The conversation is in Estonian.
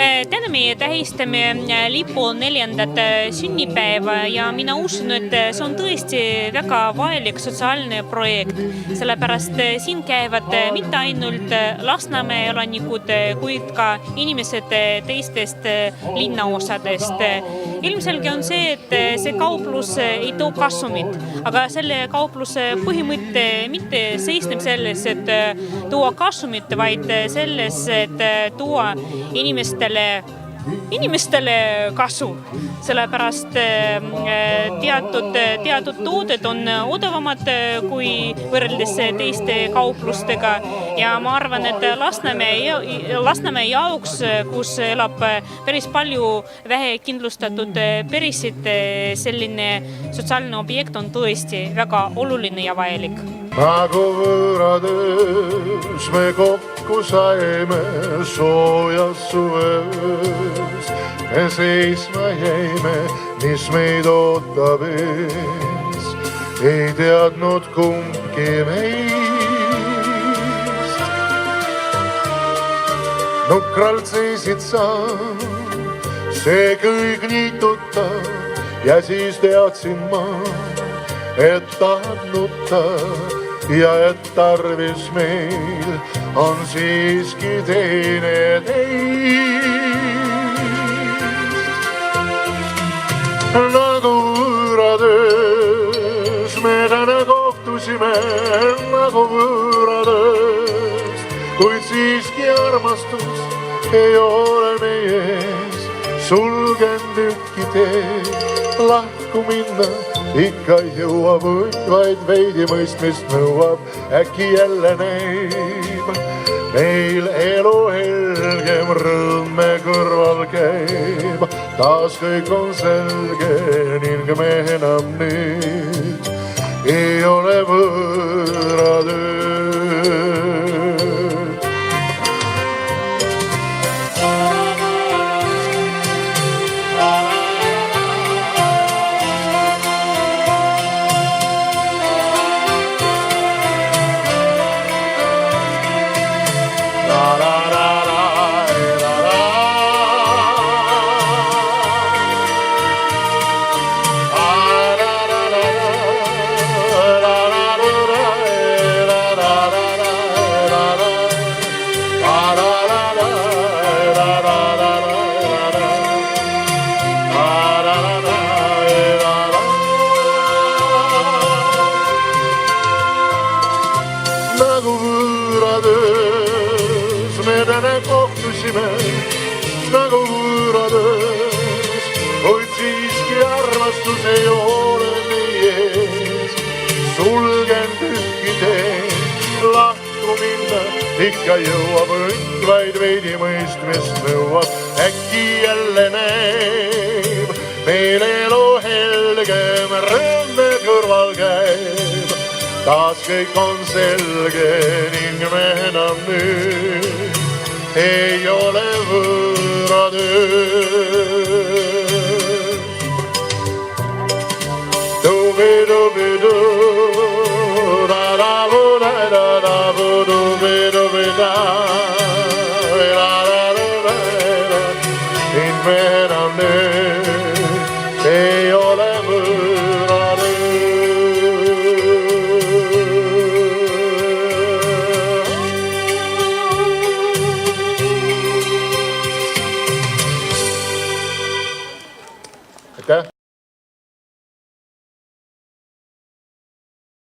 Täna me tähistame lipu 4. sünnipäeva ja mina usun, et see on tõesti väga vajalik sotsiaalne projekt, sellepärast siin käivad mitte ainult Lasnamäe elanikud, kuid ka inimesed teistest linnaosadest. Ilmselge on see, et see kauplus ei too kasumit, aga selle kaupluse põhimõte mitte seisneb selles, et tuua kasumit, vaid selles, et tuua inimestele kasu, sellepärast teatud tooted on odavamad kui võrreldes teiste kauplustega ja ma arvan, et Lasnamäe jaoks, kus elab päris palju vähekindlustatud peresid, selline sotsiaalne objekt on tõesti väga oluline ja vajalik. Nagu võõrades me kokku saime soojas suves, me seisma jäime, mis meid ootab ees, ei teadnud kumbki meist. Nukralt seisid sa, see kõik nii tuttav ja siis teadsin ma, et tahad nutta ja et tarvis meil on siiski teine teist. Nagu võõrades me täna kohtusime, nagu võõrades, kuid siiski armastus ei ole meie ees. Sulgen tükki tee, lahku minna ikka ei jõua, vaid veidi mõistmist nõuab, äkki jälle näib meil elu helgem, rõõm me kõrval käib, taas kõik on selge ning me enam nüüd ei ole võõrad ööd. Nagu võõrades me täna kohtusime, nagu võõrades, kuid siiski armastus ei ole meie ees. Sulgen tükki tee, lahku minna ikka jõuab, vaid veidi mõistmist nõuab, äkki jälle näib meil elu helgem, rõõm me kõrval käib, taas kõik on selge ning me enam nüüd ei ole võõrad ööd. Dubi-dubi-du, da-da-bu-da-da-da-bu-dubi-dubi-da, da-da-da-da-da, ning me enam nüüd ei ole võõrad ööd.